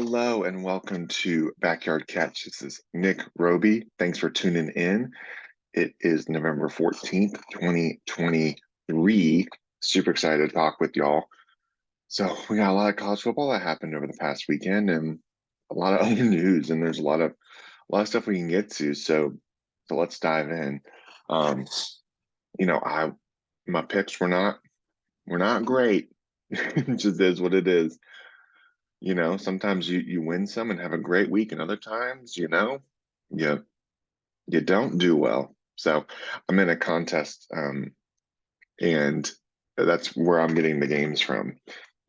Hello and welcome to Backyard Catch. This is Nick Roby. Thanks for tuning in. It is November 14th, 2023. Super excited to talk with y'all. So we got a lot of college football that happened over the past weekend and a lot of other news, and there's a lot of stuff we can get to. So let's dive in. Um, I my picks were not great. It just is what it is. Sometimes you win some and have a great week, and other times, you you don't do well. So I'm in a contest, and that's where I'm getting the games from.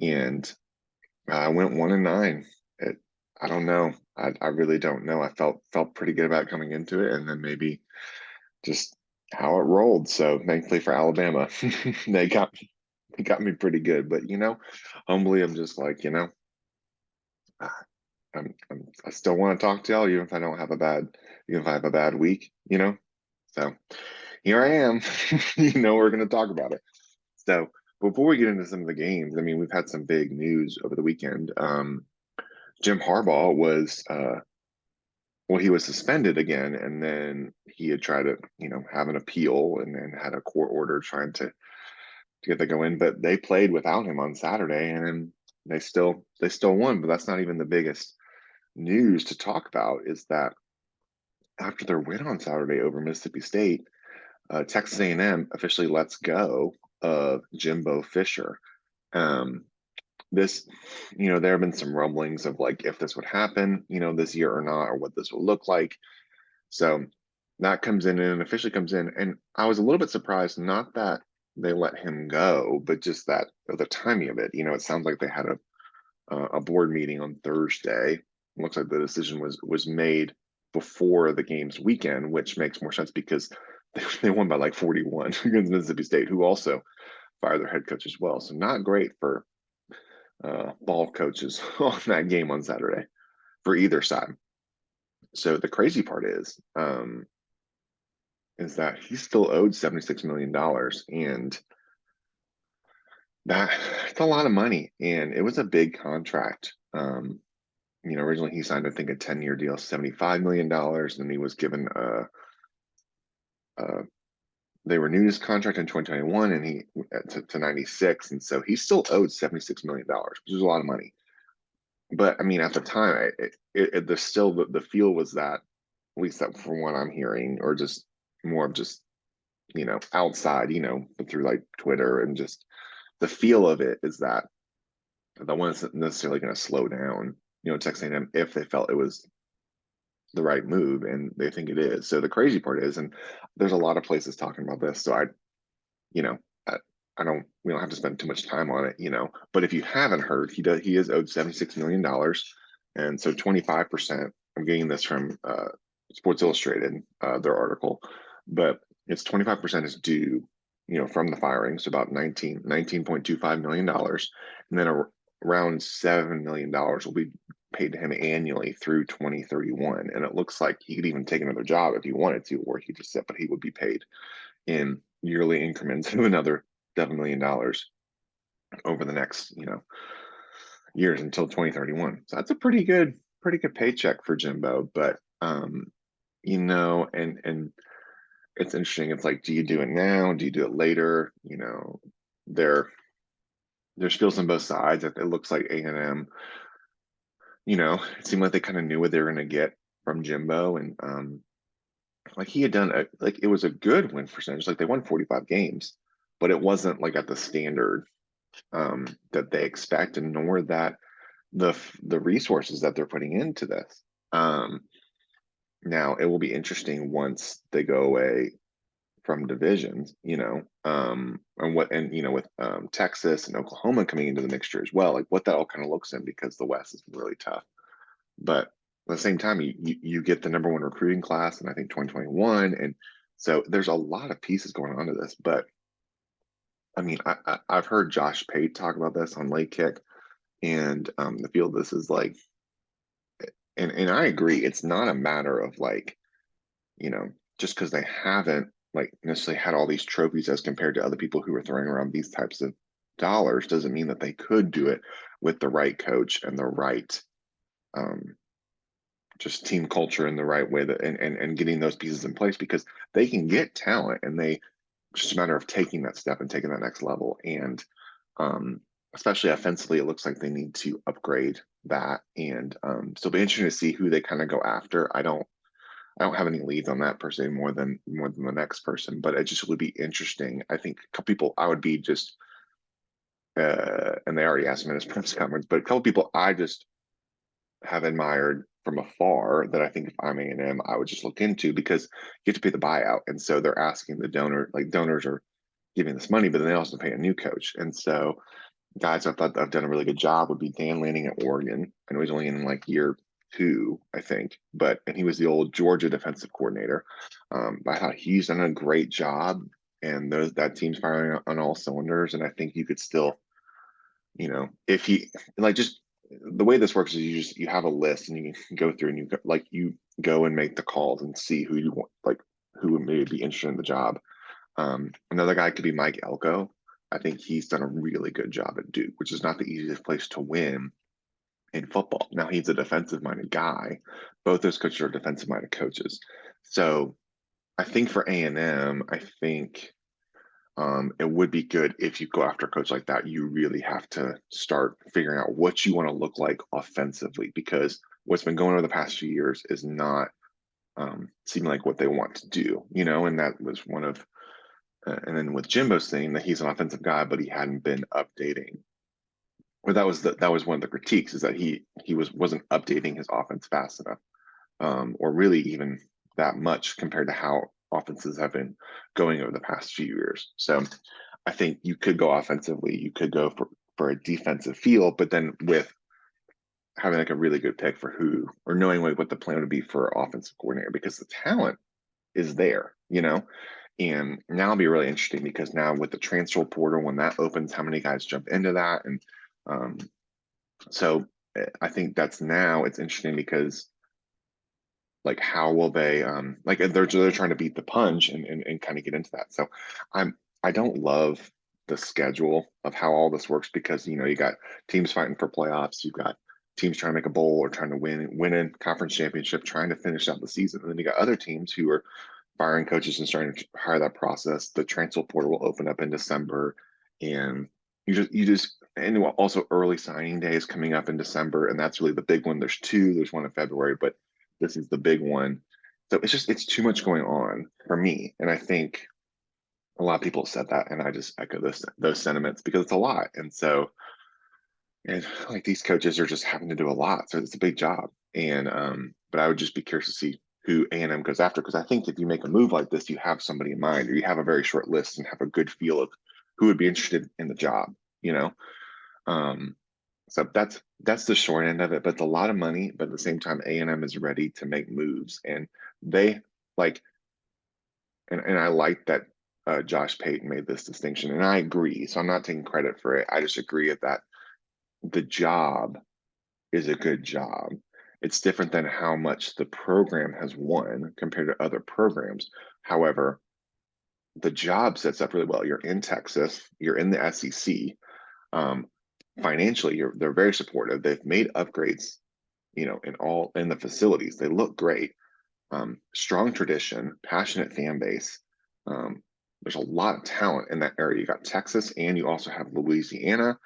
And I went 1-9. I don't know. I really don't know. I felt pretty good about coming into it, and then maybe just how it rolled. So thankfully for Alabama, they got me pretty good. But humbly, I'm just like, I still want to talk to y'all, even if I don't have a bad, even if I have a bad week. So here I am. We're going to talk about it. So before we get into some of the games, I mean, we've had some big news over the weekend. Jim Harbaugh he was suspended again, and then he had tried to, have an appeal, and then had a court order trying to get that go in. But they played without him on Saturday, and they still won. But that's not even the biggest news to talk about. Is that after their win on Saturday over Mississippi State, Texas A&M officially lets go of Jimbo Fisher. Um, there have been some rumblings of like if this would happen, this year or not, or what this will look like. So that comes in and officially comes in, and I was a little bit surprised, not that they let him go, but just that the timing of it. It sounds like they had a board meeting on Thursday. It looks like the decision was made before the game's weekend, which makes more sense because they won by like 41 against Mississippi State, who also fired their head coach as well. So not great for ball coaches on that game on Saturday for either side. So the crazy part is that he still owed $76 million, and that's a lot of money, and it was a big contract. Originally he signed, I think, a 10-year deal, $75 million, and he was given a they renewed his contract in 2021, and he to 96, and so he still owed $76 million, which is a lot of money. But I mean, at the time, the feel was that, at least that from what I'm hearing, or just more of just outside, but through like Twitter, and just the feel of it is that the one isn't necessarily going to slow down, Texas A&M, if they felt it was the right move, and they think it is. So the crazy part is, and there's a lot of places talking about this, so you know, I, I don't, we don't have to spend too much time on it. But if you haven't heard, he is owed $76 million, and so 25%. I'm getting this from Sports Illustrated, their article, but it's 25% is due, from the firing, so about $19.25 million, and then around $7 million will be paid to him annually through 2031. And it looks like he could even take another job if he wanted to, or he just said, but he would be paid in yearly increments of another $7 million over the next, years until 2031. So that's a pretty good paycheck for Jimbo. But and it's interesting. It's like, do you do it now? Do you do it later? There there's feels on both sides. It looks like A&M, it seemed like they kind of knew what they were going to get from Jimbo, and like he had done like it was a good win percentage. Like they won 45 games, but it wasn't like at the standard that they expect, and nor that the resources that they're putting into this. Now it will be interesting once they go away from divisions, and with Texas and Oklahoma coming into the mixture as well, like what that all kind of looks in, because the West is really tough. But at the same time, you get the number one recruiting class, and I think 2021, and so there's a lot of pieces going on to this. But I mean, I've heard Josh Pate talk about this on Late Kick, and the field. This is like, and I agree. It's not a matter of like, just because they haven't like necessarily had all these trophies as compared to other people who are throwing around these types of dollars, doesn't mean that they could do it with the right coach and the right um, just team culture in the right way, that and getting those pieces in place, because they can get talent, and they just a matter of taking that step and taking that next level. And um, especially offensively, it looks like they need to upgrade that. And so it'll be interesting to see who they kind of go after. I don't have any leads on that per se, more than the next person, but it just would be interesting. I think a couple people I would be just and they already asked him in his press conference, but a couple people I just have admired from afar that I think if I'm A&M, I would just look into, because you have to pay the buyout. And so they're asking the donor, like donors are giving this money, but then they also pay a new coach. And so guys I thought I've done a really good job would be Dan Lanning at Oregon. I know he's only in like year two, I think, and he was the old Georgia defensive coordinator. But I thought he's done a great job, and that team's firing on all cylinders. And I think you could still, if he like just the way this works is you have a list, and you can go through, and you go and make the calls and see who you want, like who would maybe be interested in the job. Another guy could be Mike Elko. I think he's done a really good job at Duke, which is not the easiest place to win in football. Now he's a defensive minded guy. Both those coaches are defensive minded coaches. So I think for A&M, I think it would be good if you go after a coach like that. You really have to start figuring out what you want to look like offensively, because what's been going on the past few years is not seeming like what they want to do, and that was one of and then with Jimbo's thing, that he's an offensive guy, but he hadn't been updating. Or that was one of the critiques, is that he wasn't updating his offense fast enough, or really even that much compared to how offenses have been going over the past few years. So I think you could go offensively, you could go for a defensive feel, but then with having like a really good pick for who, or knowing what the plan would be for offensive coordinator, because the talent is there. And now it'll be really interesting, because now with the transfer portal, when that opens, how many guys jump into that? And um, so I think it's interesting, because like how will they like they're trying to beat the punch and kind of get into that. So I don't love the schedule of how all this works, because you got teams fighting for playoffs, you've got teams trying to make a bowl or trying to win a conference championship, trying to finish out the season, and then you got other teams who are firing coaches and starting to hire that process. The transfer portal will open up in December, and you just and also early signing day is coming up in December, and that's really the big one. There's two. There's one in February, but this is the big one. So it's too much going on for me, and I think a lot of people have said that, and I just echo those sentiments, because it's a lot. And like these coaches are just having to do a lot, so it's a big job. And but I would just be curious to see who A&M goes after, because I think if you make a move like this, you have somebody in mind, or you have a very short list and have a good feel of who would be interested in the job. You know, um, so that's the short end of it. But it's a lot of money, but at the same time, A&M is ready to make moves, and they like, and I like that Josh Payton made this distinction, and I agree. So I'm not taking credit for it. I just agree that the job is a good job. It's different than how much the program has won compared to other programs. However, the job sets up really well. You're in Texas, you're in the SEC. Um, Financially, they're very supportive. They've made upgrades, in the facilities. They look great. Strong tradition, passionate fan base. Um, there's a lot of talent in that area. You got Texas, and you also have Louisiana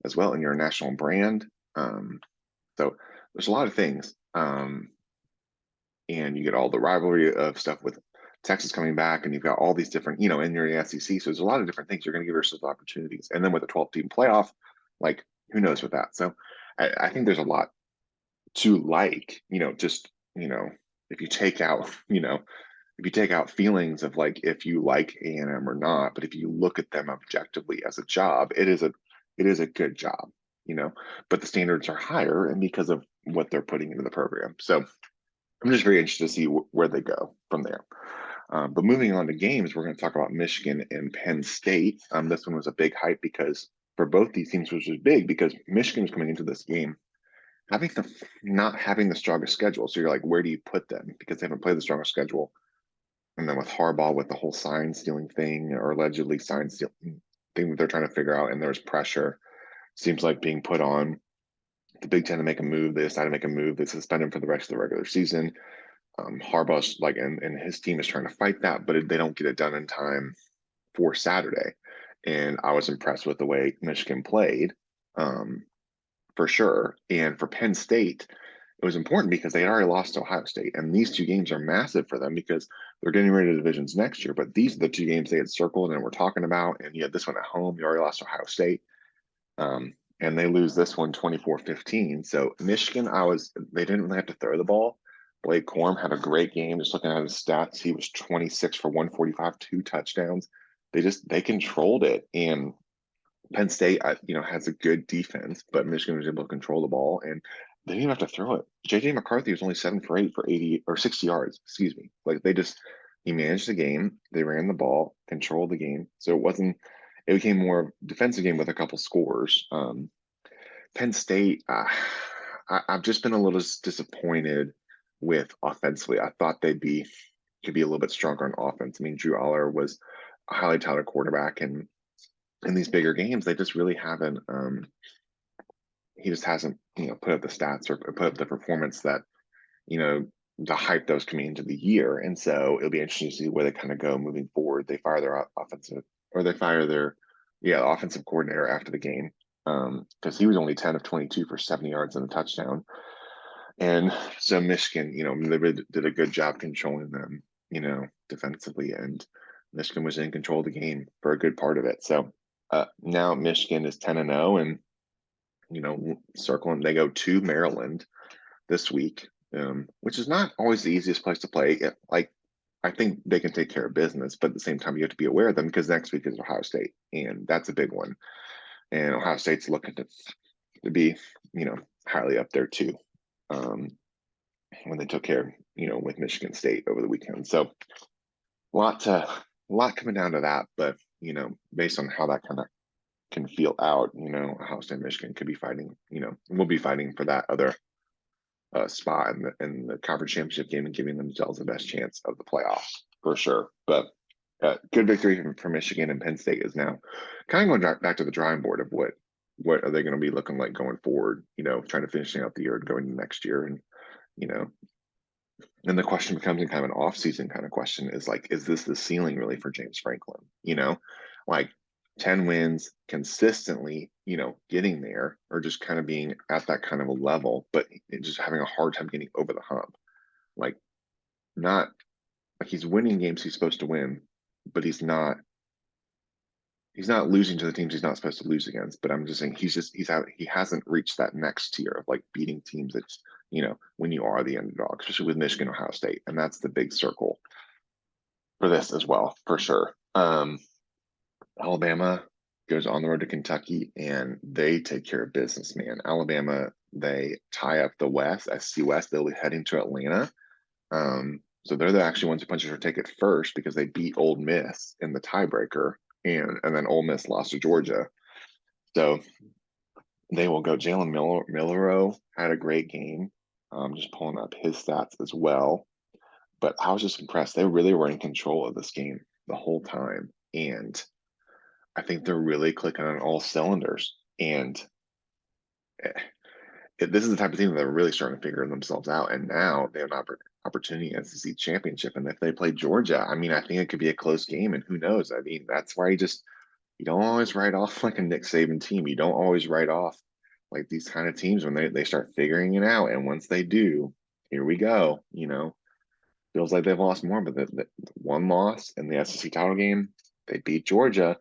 as well, and you're a national brand. So there's a lot of things. And you get all the rivalry of stuff with Texas coming back, and you've got all these different, in your SEC. So there's a lot of different things. You're going to give yourself opportunities. And then with a 12-team playoff, like who knows with that. So I think there's a lot to like, just, if you take out, if you take out feelings of like if you like A&M or not, but if you look at them objectively as a job, it is a good job, you know, but the standards are higher, and because of what they're putting into the program. So I'm just very interested to see where they go from there. But moving on to games, we're going to talk about Michigan and Penn State. This one was a big hype, because for both these teams, which was big, because Michigan was coming into this game having not having the strongest schedule. So you're like, where do you put them? Because they haven't played the strongest schedule. And then with Harbaugh, with the whole sign stealing thing, or allegedly sign stealing thing that they're trying to figure out, and there's pressure seems like being put on the Big Ten to make a move. They decide to make a move. They suspend him for the rest of the regular season. Harbaugh's like, and his team is trying to fight that, but they don't get it done in time for Saturday. And I was impressed with the way Michigan played, for sure. And for Penn State, it was important because they had already lost to Ohio State, and these two games are massive for them because they're getting ready to divisions next year. But these are the two games they had circled and we're talking about. And you had this one at home. You already lost to Ohio State. And they lose this one 24-15. So Michigan, they didn't really have to throw the ball. Blake Corum had a great game. Just looking at his stats, he was 26 for 145, 2 touchdowns. They controlled it. And Penn State, has a good defense, but Michigan was able to control the ball, and they didn't even have to throw it. JJ McCarthy was only 7 for 8 for 80 or 60 yards. Excuse me. Like he managed the game. They ran the ball, controlled the game. So it became more of a defensive game with a couple scores. Penn State, I've just been a little disappointed with offensively. I thought could be a little bit stronger on offense. I mean, Drew Aller was a highly touted quarterback, and in these bigger games, they just really haven't. He just hasn't, put up the stats or put up the performance that, the hype that was coming into the year. And so it'll be interesting to see where they kind of go moving forward. They fire their offensive coordinator after the game, because he was only 10 of 22 for 70 yards and a touchdown. And so Michigan, they really did a good job controlling them, defensively, and Michigan was in control of the game for a good part of it. So now Michigan is 10-0, and circling. They go to Maryland this week, which is not always the easiest place to play. I think they can take care of business, but at the same time, you have to be aware of them because next week is Ohio State, and that's a big one. And Ohio State's looking to be, highly up there too. When they took care, with Michigan State over the weekend. So a lot coming down to that, but based on how that kind of can feel out, Ohio State and Michigan could be fighting, we'll be fighting for that other spot in the conference championship game and giving themselves the best chance of the playoffs for sure. But good victory for Michigan, and Penn State is now kind of going back to the drawing board of what are they going to be looking like going forward, trying to finish out the year and going into next year. And, and the question becomes, in kind of an off-season kind of question, is like, is this the ceiling really for James Franklin? Like 10 wins consistently, getting there, or just kind of being at that kind of a level, but just having a hard time getting over the hump. Like, not like he's winning games he's supposed to win, but he's not losing to the teams he's not supposed to lose against. But I'm just saying he hasn't reached that next tier of like beating teams that, when you are the underdog, especially with Michigan, Ohio State. And that's the big circle for this as well, for sure. Alabama goes on the road to Kentucky, and they take care of business, man. Alabama, they tie up the West, SC West. They'll be heading to Atlanta. So they're the actual ones who punches for ticket first because they beat Ole Miss in the tiebreaker, and then Ole Miss lost to Georgia. So they will go. Jalen Milroe had a great game. Just pulling up his stats as well. But I was just impressed. They really were in control of this game the whole time. And I think they're really clicking on all cylinders. And this is the type of team that are really starting to figure themselves out. And now they have an opportunity as the SEC championship. And if they play Georgia, I mean, I think it could be a close game. And who knows? I mean, that's why you don't always write off like a Nick Saban team. You don't always write off like these kind of teams when they start figuring it out. And once they do, here we go. Feels like they've lost more, but the one loss in the SEC title game, they beat Georgia.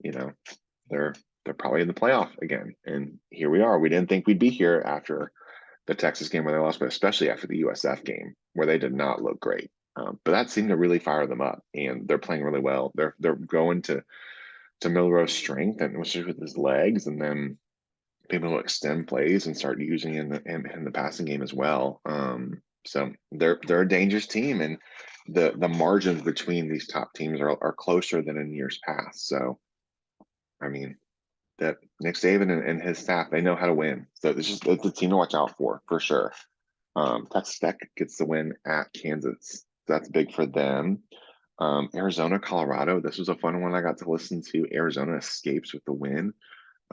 They're probably in the playoff again. And here we are. We didn't think we'd be here after the Texas game where they lost, but especially after the USF game where they did not look great. But that seemed to really fire them up, and they're playing really well. They're going to Milroe's strength, and which is with his legs, and then people will extend plays and start using in the passing game as well. So they're a dangerous team, and the margins between these top teams are closer than in years past. So, I mean, that Nick Saban and his staff, they know how to win. So it's a team to watch out for sure. Texas Tech gets the win at Kansas. That's big for them. Arizona, Colorado. This was a fun one I got to listen to. Arizona escapes with the win.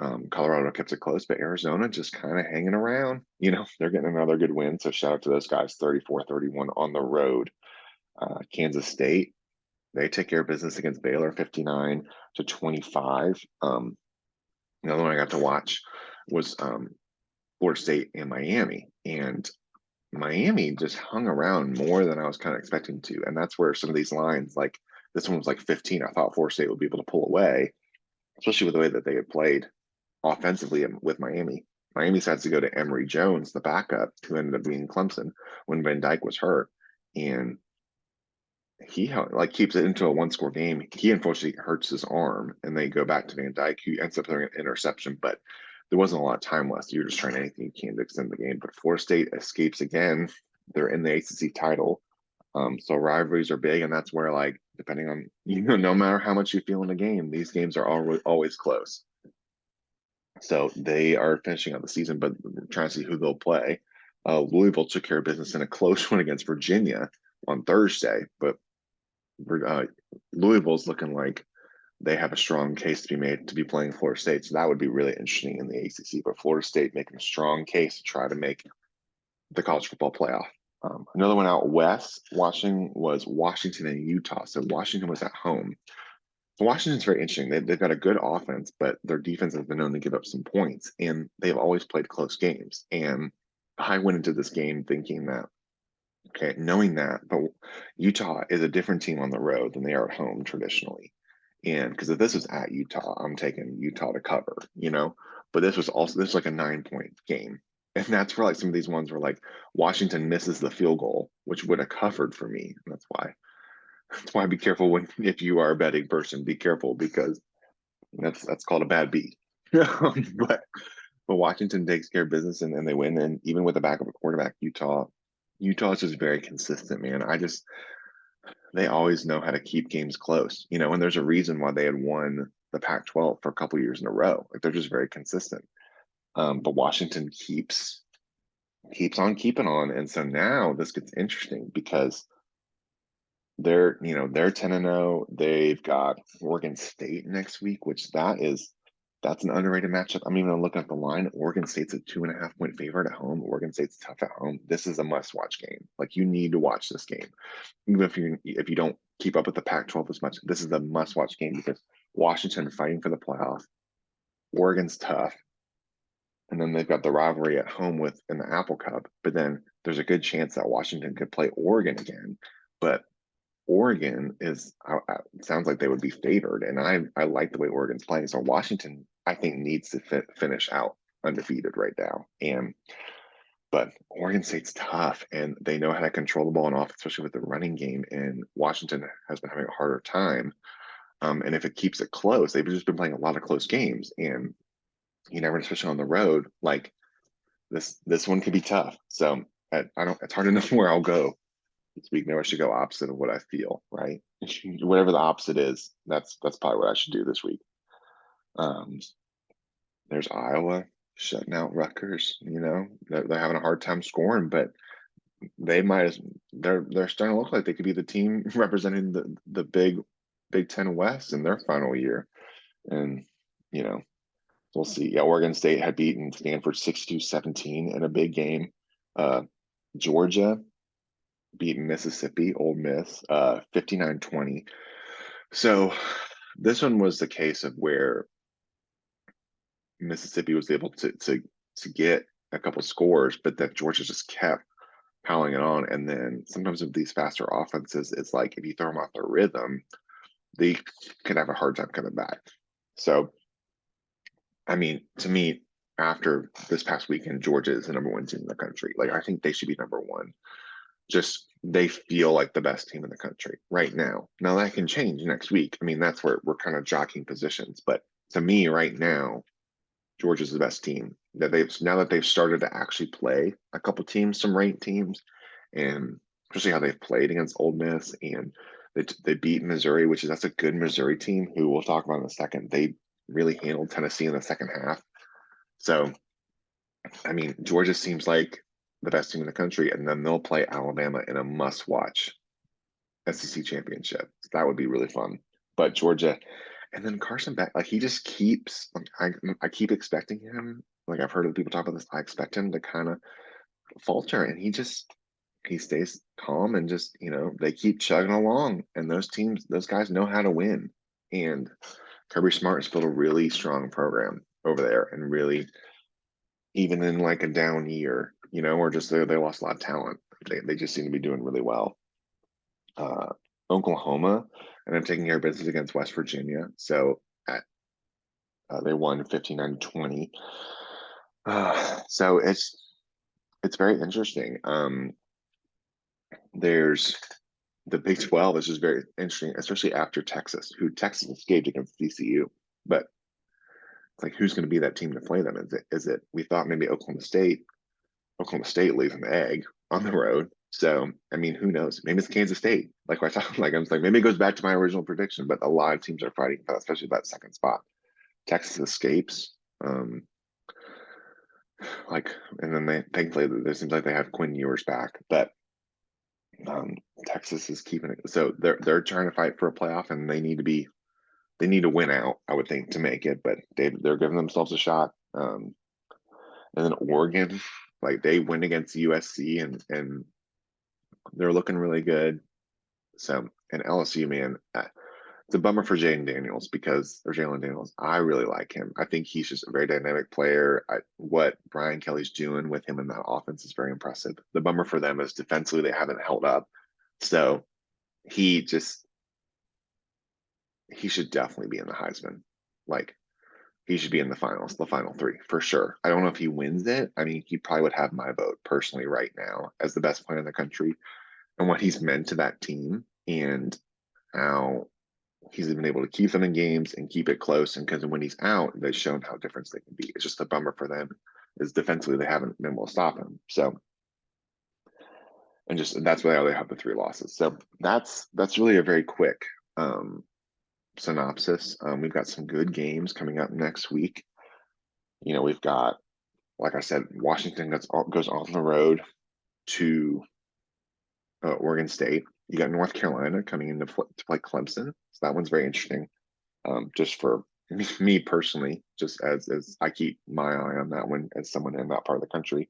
Colorado kept it close, but Arizona just kind of hanging around. They're getting another good win. So shout out to those guys, 34-31 on the road. Kansas State, they take care of business against Baylor, 59-25. Another one I got to watch was Florida State and Miami. And Miami just hung around more than I was kind of expecting to. And that's where some of these lines, like this one was like 15. I thought Florida State would be able to pull away, especially with the way that they had played offensively with Miami. Miami decides to go to Emory Jones, the backup, who ended up being Clemson when Van Dyke was hurt. And he like keeps it into a one-score game. He unfortunately hurts his arm, and they go back to Van Dyke, who ends up throwing an interception. But there wasn't a lot of time left. You're just trying anything you can to extend the game. But Florida State escapes again. They're in the ACC title. So rivalries are big, and that's where, like, depending on, no matter how much you feel in the game, these games are always close. So they are finishing out the season, but we're trying to see who they'll play. Louisville took care of business in a close one against Virginia on Thursday, but Louisville's looking like they have a strong case to be made to be playing Florida State. So that would be really interesting in the ACC. But Florida State making a strong case to try to make the college football playoff. Another one out west watching was Washington and Utah. So Washington was at home. So Washington's very interesting. They've got a good offense, but their defense has been known to give up some points, and they've always played close games. And I went into this game thinking that, okay, knowing that, but Utah is a different team on the road than they are at home traditionally. And because if this was at Utah, I'm taking Utah to cover, But this was like a 9-point game. And that's where like some of these ones were like Washington misses the field goal, which would have covered for me. And that's why be careful if you are a betting person, be careful because that's called a bad beat. But Washington takes care of business and they win. And even with the backup quarterback, Utah is just very consistent, man. They always know how to keep games close, and there's a reason why they had won the Pac-12 for a couple years in a row. Like they're just very consistent. But Washington keeps on keeping on, and so now this gets interesting because they're 10-0. They've got Oregon State next week, which that's an underrated matchup. I'm even looking at the line. Oregon State's a 2.5-point favorite at home. Oregon State's tough at home. This is a must-watch game. Like you need to watch this game, even if you don't keep up with the Pac-12 as much. This is a must-watch game because Washington fighting for the playoff. Oregon's tough, and then they've got the rivalry at home in the Apple Cup. But then there's a good chance that Washington could play Oregon again. But Oregon sounds like they would be favored, and I like the way Oregon's playing. So Washington, I think, needs to finish out undefeated right now. But Oregon State's tough, and they know how to control the ball and off, especially with the running game. And Washington has been having a harder time. And if it keeps it close, they've just been playing a lot of close games, and you never, especially on the road, like this one could be tough. So I don't. It's hard to know where I'll go this week. Maybe I should go opposite of what I feel, right? Whatever the opposite is, that's probably what I should do this week. Um, there's Iowa shutting out Rutgers. They're having a hard time scoring, but they're starting to look like they could be the team representing the Big Ten West in their final year. And we'll see. Yeah, Oregon State had beaten Stanford 62-17 in a big game. Georgia beating Mississippi, Ole Miss, 59-20. So this one was the case of where Mississippi was able to get a couple scores, but that Georgia just kept piling it on. And then sometimes with these faster offenses, it's like if you throw them off their rhythm, they could have a hard time coming back. So, I mean, to me, after this past weekend, Georgia is the number one team in the country. Like I think they should be number one. Just they feel like the best team in the country right now. Now that can change next week. I mean, that's where we're kind of jockeying positions. But to me, right now, Georgia's the best team. Now that they've started to actually play a couple teams, some ranked teams, and especially how they've played against Ole Miss, and they beat Missouri, that's a good Missouri team who we'll talk about in a second. They really handled Tennessee in the second half. So, I mean, Georgia seems like the best team in the country, and then they'll play Alabama in a must-watch SEC championship. So that would be really fun. But Georgia, And then Carson Beck, like he just keeps, like, I keep expecting him. Like I've heard other people talk about this. I expect him to kind of falter, and he stays calm and just they keep chugging along. And those teams, those guys know how to win. And Kirby Smart has built a really strong program over there, and really even in like a down year, or just they lost a lot of talent. They just seem to be doing really well. Uh, Oklahoma, and I'm taking care of business against West Virginia. So at, they won 59-20. So it's very interesting. There's the Big 12 is just very interesting, especially after Texas escaped against TCU. But it's like, who's going to be that team to play them? Is it we thought maybe Oklahoma State? Oklahoma State lays an egg on the road. So I mean, who knows? Maybe it's Kansas State. Like I thought, like I was like, maybe it goes back to my original prediction. But a lot of teams are fighting for that, especially that second spot. Texas escapes. Um, like, and then they thankfully it seems like they have Quinn Ewers back, but um, Texas is keeping it. So they're trying to fight for a playoff, and they need to win out, I would think, to make it. But they're giving themselves a shot. And then Oregon, like they win against USC, and they're looking really good. So and LSU, man, it's a bummer for Jalen Daniels. I really like him. I think he's just a very dynamic player. What Brian Kelly's doing with him in that offense is very impressive. The bummer for them is defensively they haven't held up. So he just he should definitely be in the Heisman. Like he should be in the finals, the final three for sure. I don't know if he wins it. I mean, he probably would have my vote personally right now as the best player in the country, and what he's meant to that team, and how he's been able to keep them in games and keep it close. And because when he's out, they've shown how different they can be. It's just a bummer for them is defensively they haven't been able to stop him. So and just that's why they have the three losses. So that's really a very quick synopsis. We've got some good games coming up next week. We've got, like I said, Washington goes on the road to Oregon State. You got North Carolina coming in to play Clemson. So that one's very interesting. Just for me personally, just as I keep my eye on that one as someone in that part of the country.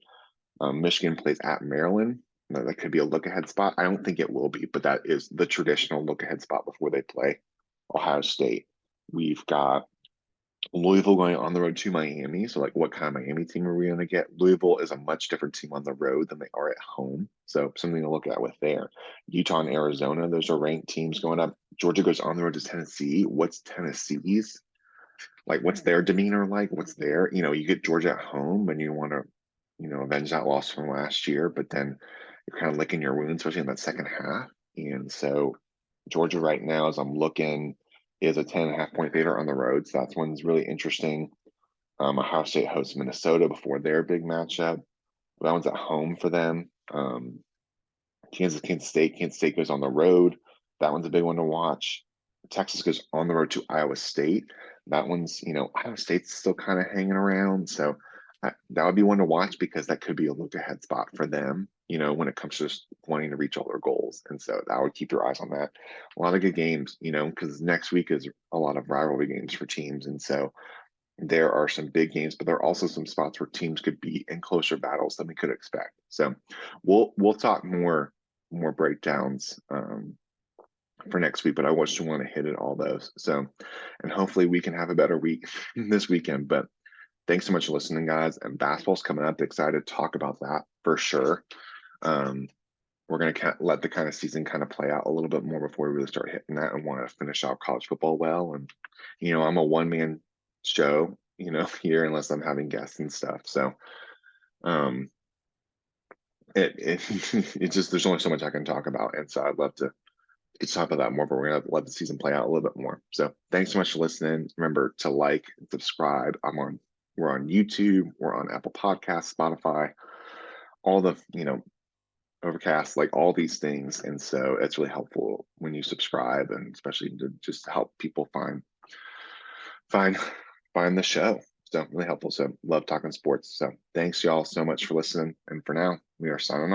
Michigan plays at Maryland. That could be a look ahead spot. I don't think it will be, but that is the traditional look ahead spot before they play Ohio State. We've got Louisville going on the road to Miami. So, like, what kind of Miami team are we going to get? Louisville is a much different team on the road than they are at home. So, something to look at with there. Utah and Arizona, those are ranked teams going up. Georgia goes on the road to Tennessee. What's Tennessee's? Like, what's their demeanor like? What's their, you get Georgia at home and you want to, avenge that loss from last year, but then you're kind of licking your wounds, especially in that second half. And so, Georgia right now, as I'm looking, is a 10.5 point favorite on the road. So that's one's really interesting. Ohio State hosts Minnesota before their big matchup. That one's at home for them. Kansas State. Kansas State goes on the road. That one's a big one to watch. Texas goes on the road to Iowa State. That one's, Iowa State's still kind of hanging around. So that would be one to watch because that could be a look ahead spot for them, when it comes to just wanting to reach all their goals. And so I would keep your eyes on that. A lot of good games, because next week is a lot of rivalry games for teams. And so there are some big games, but there are also some spots where teams could be in closer battles than we could expect. So we'll talk more breakdowns for next week, but I just want to hit at all those. So, and hopefully we can have a better week this weekend. But thanks so much for listening, guys. And basketball's coming up. Excited to talk about that for sure. We're going to let the kind of season kind of play out a little bit more before we really start hitting that and want to finish out college football well. And, I'm a one-man show, here unless I'm having guests and stuff. So, it it's just, there's only so much I can talk about. And so I'd love to talk about that more, but we're going to let the season play out a little bit more. So thanks so much for listening. Remember to like and subscribe. We're on YouTube, we're on Apple Podcasts, Spotify, all the, Overcast, like all these things. And so it's really helpful when you subscribe, and especially to just help people find find the show. So really helpful. So love talking sports. So thanks y'all so much for listening. And for now, we are signing off.